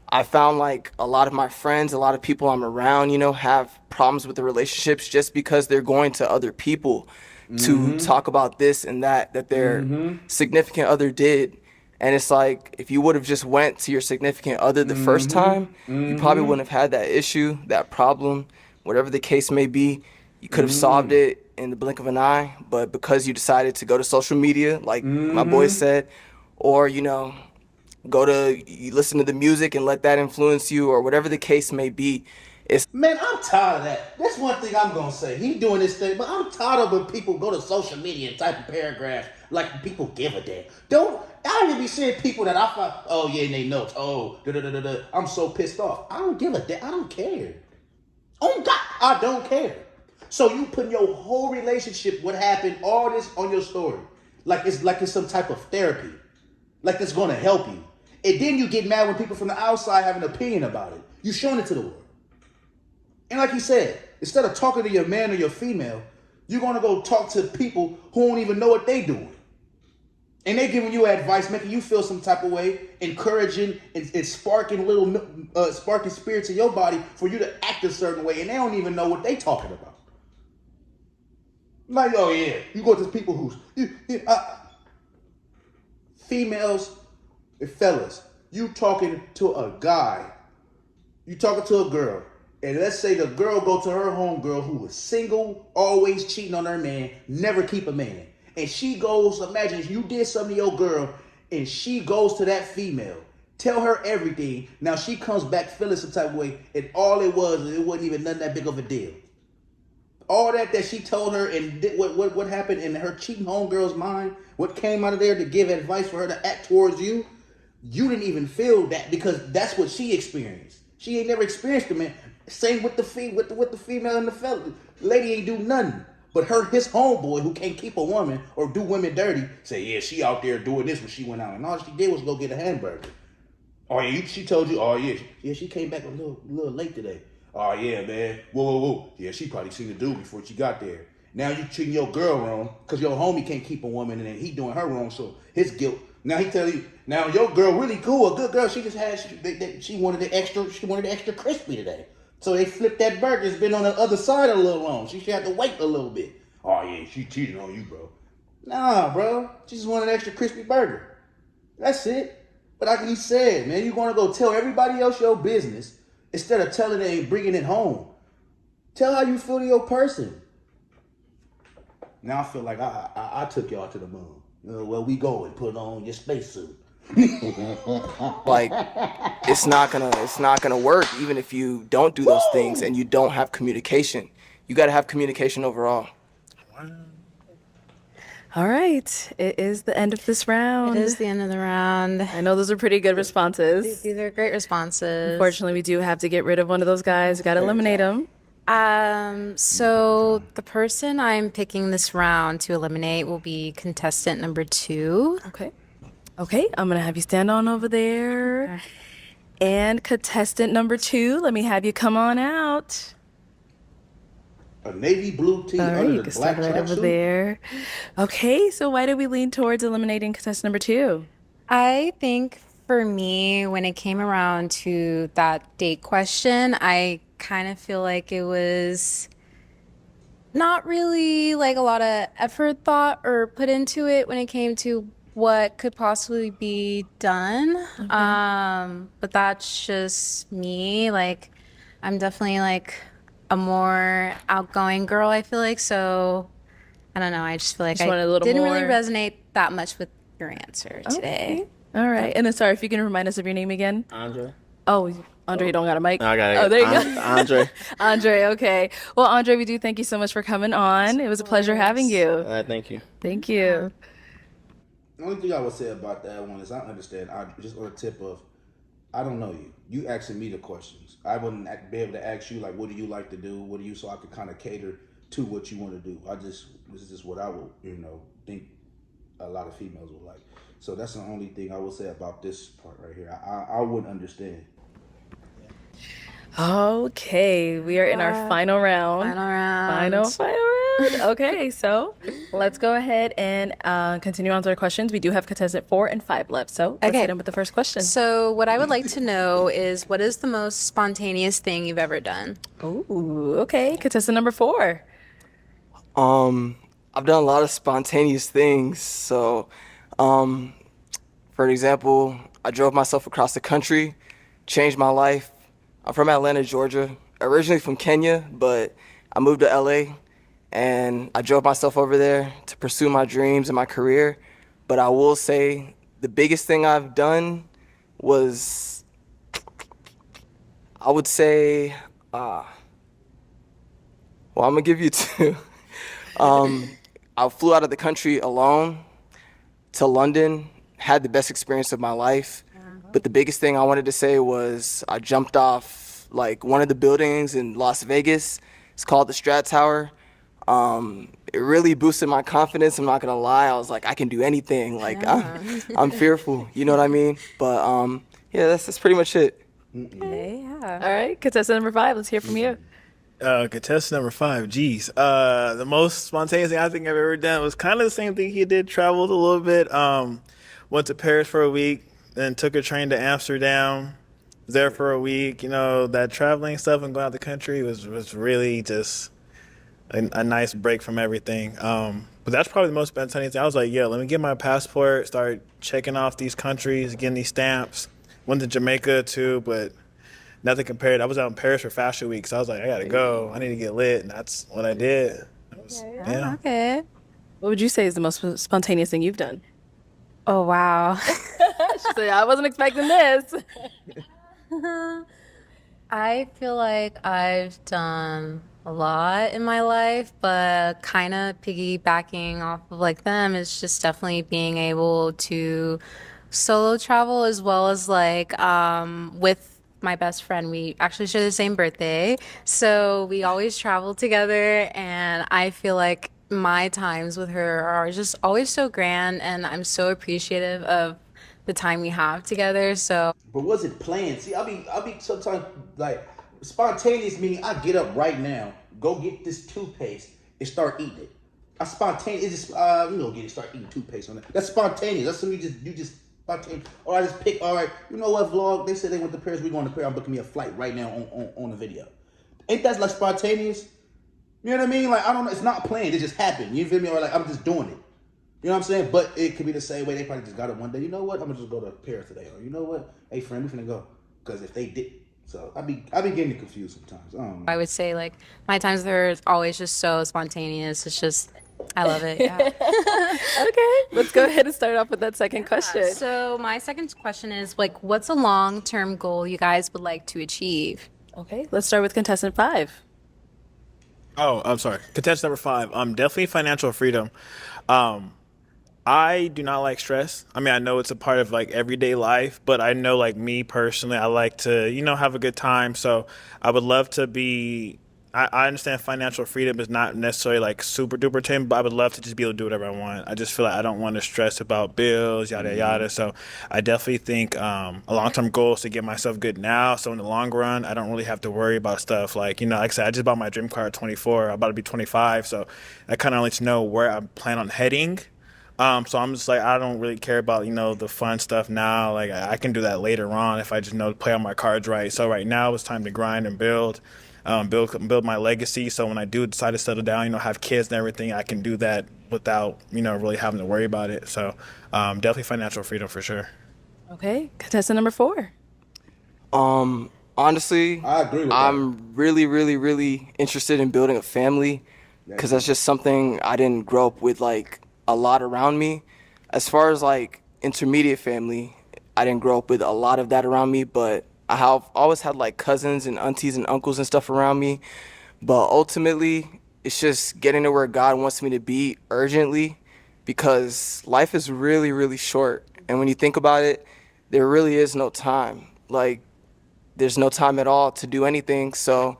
I found like a lot of my friends, a lot of people I'm around, have problems with the relationships just because they're going to other people to talk about this and that their significant other did. And it's like, if you would have just went to your significant other the first time, you probably wouldn't have had that issue, that problem, whatever the case may be. You could have solved it in the blink of an eye, but because you decided to go to social media, like my boy said, or you listen to the music and let that influence you, or whatever the case may be. Man, I'm tired of that. That's one thing I'm gonna say. He doing this thing, but I'm tired of when people go to social media and type in paragraphs like people give a damn. I even be seeing people that I find, oh yeah, in they notes, oh, da. I'm so pissed off. I don't give a damn. I don't care. Oh God, I don't care. So you put your whole relationship, what happened, all this on your story, like it's some type of therapy, like it's gonna help you. And then you get mad when people from the outside have an opinion about it. You showing it to the world. And like he said, instead of talking to your man or your female, you're going to go talk to people who don't even know what they doing. And they giving you advice, making you feel some type of way, encouraging and sparking sparking spirits in your body for you to act a certain way. And they don't even know what they talking about. Like, oh yeah, you go to people who's, females and fellas, you talking to a guy, you talking to a girl, and let's say the girl go to her homegirl who was single, always cheating on her man, never keep a man. And she goes, imagine if you did something to your girl, and she goes to that female, tell her everything. Now she comes back feeling some type of way, and all it wasn't even nothing that big of a deal. All that she told her, and what happened in her cheating homegirl's mind, what came out of there to give advice for her to act towards you, you didn't even feel that because that's what she experienced. She ain't never experienced the man. Same with the female and the fella. Lady ain't do nothing. But his homeboy who can't keep a woman or do women dirty, say, yeah, she out there doing this when she went out. And all she did was go get a hamburger. Oh, yeah, she told you, oh, yeah. Yeah, she came back a little late today. Oh, yeah, man. Whoa. Yeah, she probably seen the dude before she got there. Now you treating your girl wrong because your homie can't keep a woman and then he doing her wrong. So his guilt. Now he tell you, now your girl really cool, a good girl. She just had, she wanted the extra crispy today. So they flipped that burger. It's been on the other side a little long. She had to wait a little bit. Oh yeah, she cheated on you, bro. Nah, bro. She just wanted an extra crispy burger. That's it. But like he said, man, you're gonna go tell everybody else your business instead of telling it and bringing it home. Tell how you feel to your person. Now I feel like I took y'all to the moon. Where we going? Put on your spacesuit. Like, it's not gonna work even if you don't do those things and you don't have communication. You got to have communication overall. All right. It is the end of this round. It is the end of the round. I know those are pretty good responses. These are great responses. Unfortunately, we do have to get rid of one of those guys. We got to eliminate him. So the person I'm picking this round to eliminate will be contestant number 2. Okay, I'm going to have you stand on over there. Okay. And contestant number 2, let me have you come on out. A navy blue tee All right, under you the can black stand right over tracksuit? there. Okay, so why do we lean towards eliminating contestant number 2? I think for me, when it came around to that date question, I kind of feel like it was not really like a lot of effort thought or put into it when it came to what could possibly be done. But that's just me. Like, I'm definitely like a more outgoing girl, I feel like. So I don't know. I just feel like Just wanted a I little didn't really more- resonate that much with your answer today. Okay. All right. And then, sorry, if you can remind us of your name again. Andre. Oh, Andre, you don't got a mic? No, I got it. Oh, there you go. Andre. Andre, okay. Well, Andre, we do thank you so much for coming on. It was a pleasure having you. Thank you. Thank you. The only thing I would say about that one is I understand. I just on the tip of, I don't know you. You asking me the questions. I wouldn't be able to ask you like, what do you like to do? What do you, so I could kind of cater to what you want to do. This is just what I would, think a lot of females would like. So that's the only thing I would say about this part right here. I wouldn't understand. Okay, we are in our final round. Final round. Okay, so let's go ahead and continue on to our questions. We do have contestant 4 and 5 left, so let's Okay. hit in with the first question. So, what I would like to know is what is the most spontaneous thing you've ever done? Ooh, okay. Contestant number 4. I've done a lot of spontaneous things. So, for example, I drove myself across the country, changed my life. I'm from Atlanta, Georgia, originally from Kenya, but I moved to LA and I drove myself over there to pursue my dreams and my career. But I will say the biggest thing I've done was, I would say, well, I'm gonna give you two. I flew out of the country alone to London, had the best experience of my life. But the biggest thing I wanted to say was I jumped off like one of the buildings in Las Vegas. It's called the Strat Tower. It really boosted my confidence. I'm not gonna lie. I was like, I can do anything. Like I'm fearful. You know what I mean? But yeah, that's pretty much it. Okay, yeah. All right, contestant number 5, let's hear from you. Contestant number 5, geez. The most spontaneous thing I think I've ever done was kind of the same thing he did, traveled a little bit. Went to Paris for a week, then took a train to Amsterdam, was there for a week. That traveling stuff and going out the country was really just a nice break from everything. But that's probably the most spontaneous thing. I was like, yeah, let me get my passport, start checking off these countries, getting these stamps. Went to Jamaica too, but nothing compared. I was out in Paris for Fashion Week, so I was like, I gotta go. I need to get lit, and that's what I did. Yeah. Okay. What would you say is the most spontaneous thing you've done? Oh, wow. She said, I wasn't expecting this. I feel like I've done a lot in my life, but kind of piggybacking off of like them is just definitely being able to solo travel as well as like with my best friend. We actually share the same birthday, so we always travel together, and I feel like my times with her are just always so grand, and I'm so appreciative of the time we have together. So But was it planned? See, I'll be sometimes like spontaneous, meaning I get up right now, go get this toothpaste and start eating it. I spontaneous. It's just start eating toothpaste on that. That's spontaneous. That's something you just spontaneous. Or I just pick. All right, you know what, vlog? They said they went to Paris. We going to Paris. I'm booking me a flight right now on the video. Ain't that like spontaneous? You know what I mean? Like, I don't know. It's not planned. It just happened. You feel me? Or like I'm just doing it. You know what I'm saying? But it could be the same way. They probably just got it one day. You know what? I'm gonna just go to Paris today. Or you know what? Hey friend, we finna go. Because if they did, so I be getting confused sometimes. I don't know. I would say like my times with her is always just so spontaneous. It's just, I love it. Yeah. Okay, let's go ahead and start off with that second question. So my second question is like, what's a long-term goal you guys would like to achieve? Okay, let's start with contestant 5. Oh, I'm sorry. Contestant number 5. Definitely financial freedom. I do not like stress. I mean, I know it's a part of like everyday life, but I know like me personally, I like to, have a good time. So I would love to be, I understand financial freedom is not necessarily like super duper tame, but I would love to just be able to do whatever I want. I just feel like I don't want to stress about bills, yada, yada. So I definitely think a long-term goal is to get myself good now. So in the long run, I don't really have to worry about stuff like, like I said, I just bought my dream car at 24. I'm about to be 25. So I kind of let you know where I plan on heading. So I'm just like, I don't really care about, the fun stuff now. Like I can do that later on if I just play all my cards right. So right now it's time to grind and build my legacy. So when I do decide to settle down, have kids and everything, I can do that without, really having to worry about it. So definitely financial freedom for sure. Okay, contestant number 4. Honestly, I agree with that. I'm really, really, really interested in building a family because that's just something I didn't grow up with like a lot around me. As far as like intermediate family, I didn't grow up with a lot of that around me, but I have always had like cousins and aunties and uncles and stuff around me. But ultimately, it's just getting to where God wants me to be urgently because life is really, really short. And when you think about it, there really is no time. Like, there's no time at all to do anything. So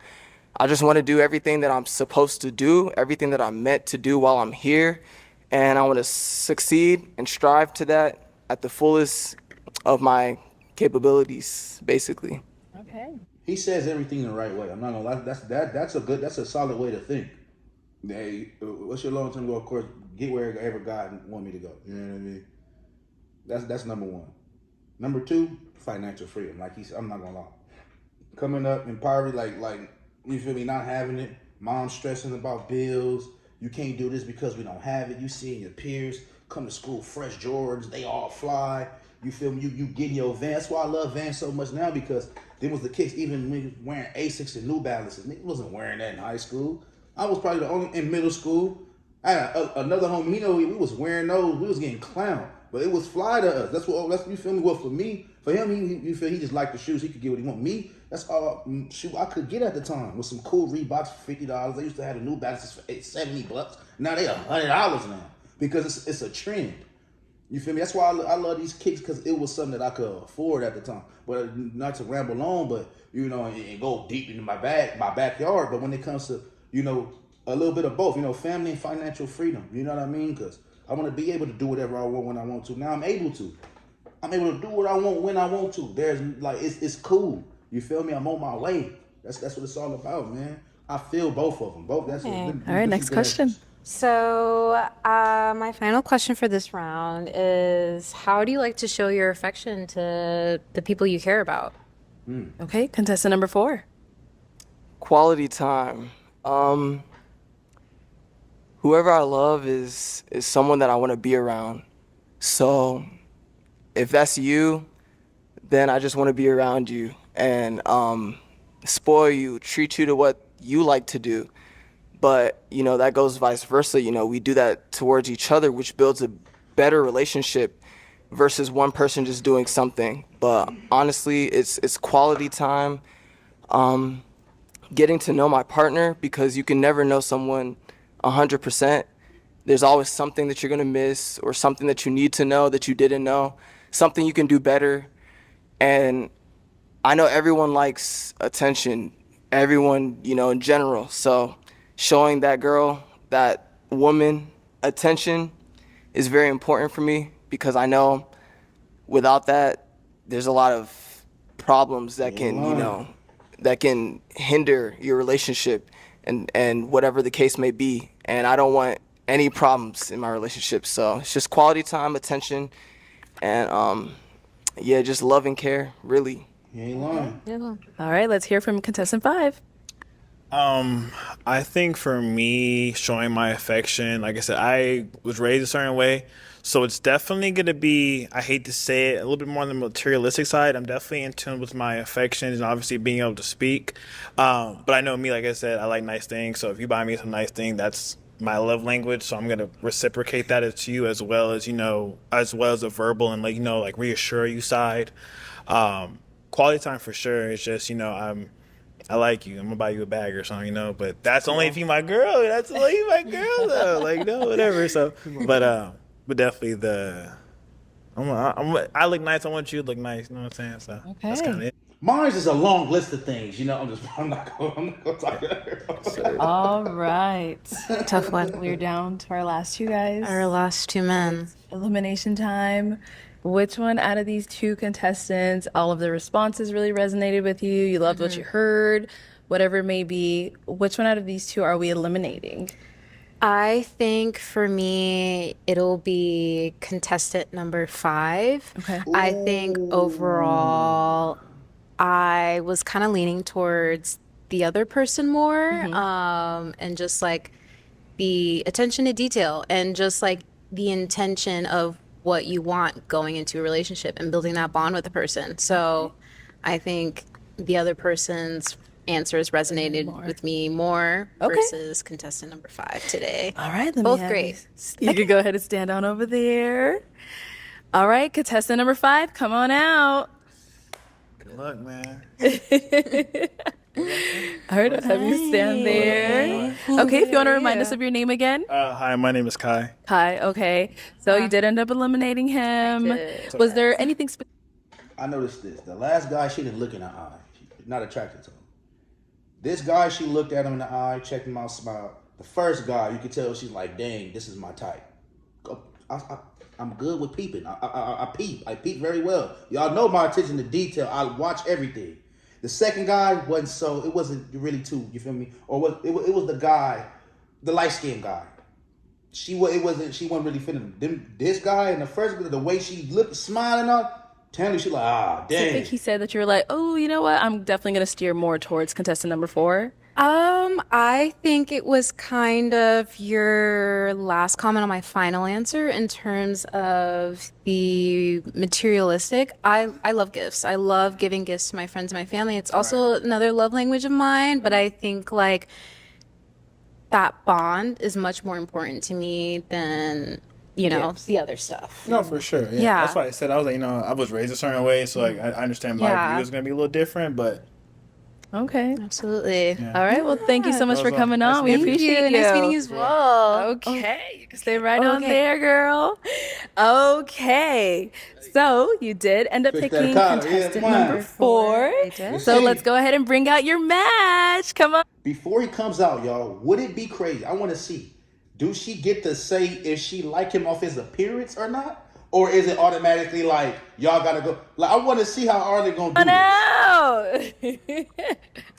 I just want to do everything that I'm supposed to do, everything that I'm meant to do while I'm here. And I want to succeed and strive to that at the fullest of my capabilities, basically. Okay. He says everything the right way. I'm not gonna lie. That's a solid way to think. Hey, what's your long term goal? Of course, get wherever God want me to go. You know what I mean? That's number 1. Number 2, financial freedom. Like he said, I'm not gonna lie. Coming up in poverty, like you feel me, not having it. Mom stressing about bills. You can't do this because we don't have it. You seeing your peers come to school fresh Jordans, they all fly. You feel me? You getting your Vans. That's why I love Vans so much now because them was the kicks. Even niggas wearing Asics and New Balances. Niggas wasn't wearing that in high school. I was probably the only in middle school. I had another homie. We was wearing those. We was getting clowned, but it was fly to us. That's you feel me. Well, for me, for him, you feel he just liked the shoes. He could get what he want. Me, that's all shoe I could get at the time with some cool Reeboks for $50. They used to have the New Balances for $70. Now they $100 now because it's a trend. You feel me? That's why I love these kicks because it was something that I could afford at the time. But not to ramble on, but and go deep into my backyard. But when it comes to a little bit of both, family and financial freedom. You know what I mean? Because I want to be able to do whatever I want when I want to. Now I'm able to. I'm able to do what I want when I want to. There's like it's cool. You feel me? I'm on my way. That's what it's all about, man. I feel both of them. Both. That's Okay. All right, next question. So, my final question for this round is how do you like to show your affection to the people you care about? Okay, contestant number 4. Quality time. Whoever I love is someone that I want to be around. So if that's you, then I just want to be around you and spoil you, treat you to what you like to do. But, that goes vice versa. We do that towards each other, which builds a better relationship versus one person just doing something. But honestly, it's quality time. Getting to know my partner because you can never know someone 100%. There's always something that you're going to miss or something that you need to know that you didn't know, something you can do better. And I know everyone likes attention, everyone, in general. So showing that girl, that woman attention is very important for me because I know without that, there's a lot of problems that can, that can hinder your relationship and whatever the case may be. And I don't want any problems in my relationship. So it's just quality time, attention, and just love and care, really. You ain't lying. Yeah. All right, let's hear from contestant 5. I think for me, showing my affection, like I said, I was raised a certain way. So it's definitely going to be, I hate to say it, a little bit more on the materialistic side. I'm definitely in tune with my affections and obviously being able to speak. But I know me, like I said, I like nice things. So if you buy me some nice thing, that's my love language. So I'm going to reciprocate that to you as well as a verbal and like reassure you side. Quality time for sure. It's just, I like you. I'm gonna buy you a bag or something, But that's only if you my girl. That's only if my girl, though. Whatever. So, but definitely I look nice. I want you to look nice. You know what I'm saying? So that's kind of it. Mine's is a long list of things. I'm not gonna talk about it. All right. Tough one. We're down to our last 2 guys. Our last 2 men. Elimination time. Which one out of these 2 contestants, all of the responses really resonated with you? You loved what you heard, whatever it may be. Which one out of these 2 are we eliminating? I think for me, it'll be contestant number 5. Okay. I think overall, I was kind of leaning towards the other person more, and just like the attention to detail and just like the intention of what you want going into a relationship and building that bond with the person. So I think the other person's answers resonated with me more Okay. versus contestant number 5 today. All right, let me Both have great. You can go ahead and stand on over there. All right, contestant number 5, come on out. Good luck, man. All right, I'll have you stand there. Okay, if you want to remind us of your name again. Hi, my name is Kai. Kai, okay. So you did end up eliminating him. did. Was there anything specific? I noticed this. The last guy, she didn't look in her eye. She not attracted to him. This guy, she looked at him in the eye, checked him out, smiled. The first guy, you could tell she's like, dang, this is my type. I'm good with peeping. I peep. I peep very well. Y'all know my attention to detail. I watch everything. The second guy it wasn't really too, you feel me? Or it was the guy, the light-skinned guy. She wasn't really fitting him. This guy and the first, the way she looked, smiling on, telling me, she like, I dang. think he said that you were like, oh, you know what? I'm definitely going to steer more towards contestant number 4. I think it was kind of your last comment on my final answer in terms of the materialistic. I love gifts. I love giving gifts to my friends and my family. It's also another love language of mine, but I think like that bond is much more important to me than, you know, the other stuff. No, for sure. Yeah. Yeah. That's why I said I was like, I was raised a certain way, so like I understand my Yeah. view is gonna be a little different, but Okay. Absolutely. All right. Well, thank you so much for Well, coming nice on. We meeting you. appreciate you. Nice meeting you as well. Okay, you can stay right on Okay. there, girl. Okay, so you did end up Pick that picking card. contestant Yeah, number mine. 4. I did. So let's go ahead and bring out your match. Come on. Before he comes out, y'all, would it be crazy? I want to see. Do she get to say if she like him off his appearance or not? Or is it automatically like, y'all got to go? Like, I want to see how Arlette going to do Come on this. out.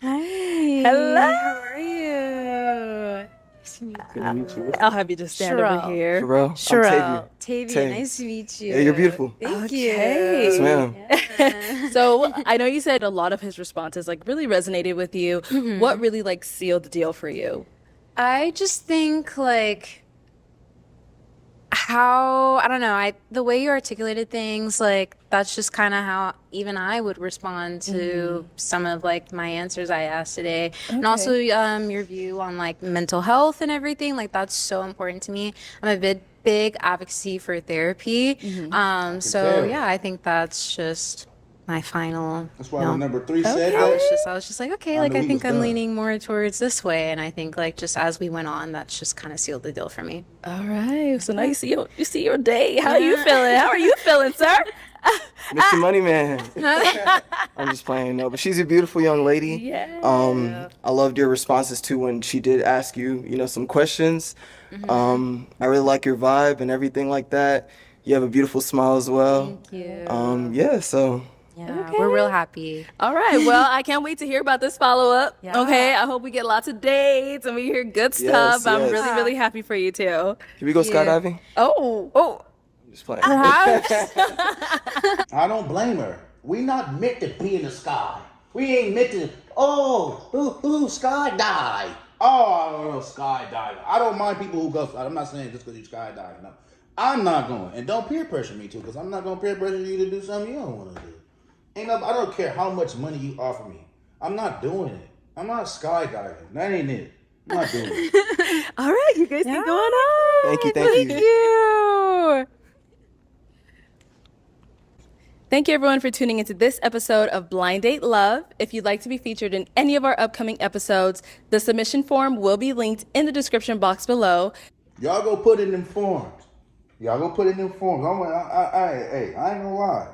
Hi. Hello. How are you? Nice to meet you. I'll have you just stand Sherelle. over here. Sherelle, I'm Sherelle. Tavia. Tavia, Tay. nice to meet you. Yeah, you're beautiful. Thank Okay. Yes, you. ma'am. So I know you said a lot of his responses like really resonated with you. What really like sealed the deal for you? I just think like how I don't know, the way you articulated things, like that's just kind of how even I would respond to some of like my answers I asked today. And also your view on like mental health and everything, like that's so important to me. I'm a big advocacy for therapy. So tell. yeah, I think that's just my final. That's why no. when number 3 said I that. was just like, okay, I like knew I he think was I'm done. leaning more towards this way, and I think like just as we went on, that's just kind of sealed the deal for me. All right. So now you see your day. How are you feeling? How are you feeling, sir? Mr. Money Man. I'm just playing. No, but she's a beautiful young lady. Yeah. I loved your responses too when she did ask you, some questions. I really like your vibe and everything like that. You have a beautiful smile as well. Thank you. Yeah, so Yeah, we're real happy. All right. Well, I can't wait to hear about this follow up. Yeah. Okay. I hope we get lots of dates and we hear good Yes, stuff. I'm yes. really, really happy for you too. can we go Yeah. skydiving? Oh. I'm just playing. I don't blame her. We not meant to be in the sky. We ain't meant to, skydive. Oh, skydive. I don't mind people who go, I'm not saying just because you skydive, no. I'm not going. And don't peer pressure me too, because I'm not going to peer pressure you to do something you don't want to do. I don't care how much money you offer me. I'm not doing it. I'm not skydiving. That ain't it. I'm not doing it. All right. You guys keep going on. Thank you. Thank you. Thank you, everyone, for tuning into this episode of Blind Date Love. If you'd like to be featured in any of our upcoming episodes, the submission form will be linked in the description box below. Y'all go put it in them forms. I ain't gonna lie.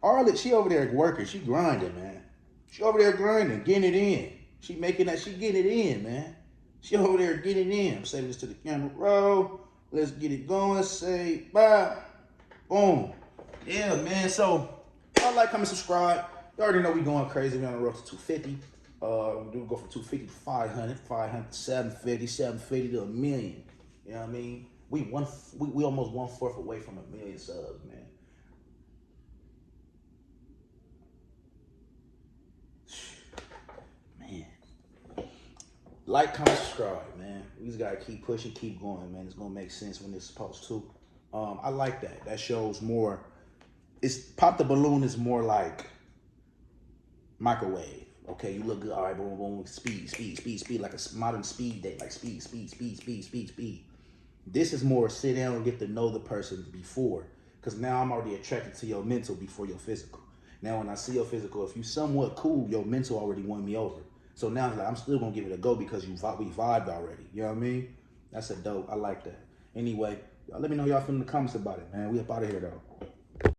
Arlette, she over there working. She grinding, man. She over there grinding, getting it in. She getting it in, man. She over there getting it in. I'm saying this to the camera. Roll. Let's get it going. Say bye. Boom. Yeah, man. So, y'all like, comment, subscribe. You already know we going crazy. We on the road to 250. We do go from 250 to 500, 500 to 750, 750 to 1 million. You know what I mean? We almost 1/4 away from 1,000,000 subs, man. Man. Like, comment, subscribe, man. We just gotta keep pushing, keep going, man. It's gonna make sense when it's supposed to. I like that. That shows more. It's Pop the Balloon is more like microwave. Okay, you look good. All right, boom, boom, speed, speed, speed, speed, like a modern speed date, like speed, speed, speed, speed, speed, speed. This is more sit down and get to know the person before, because now I'm already attracted to your mental before your physical. Now when I see your physical, if you somewhat cool, your mental already won me over. So now like, I'm still gonna give it a go because we vibed already. You know what I mean? That's a dope. I like that. Anyway, y'all let me know y'all feel in the comments about it, man. We up out of here though.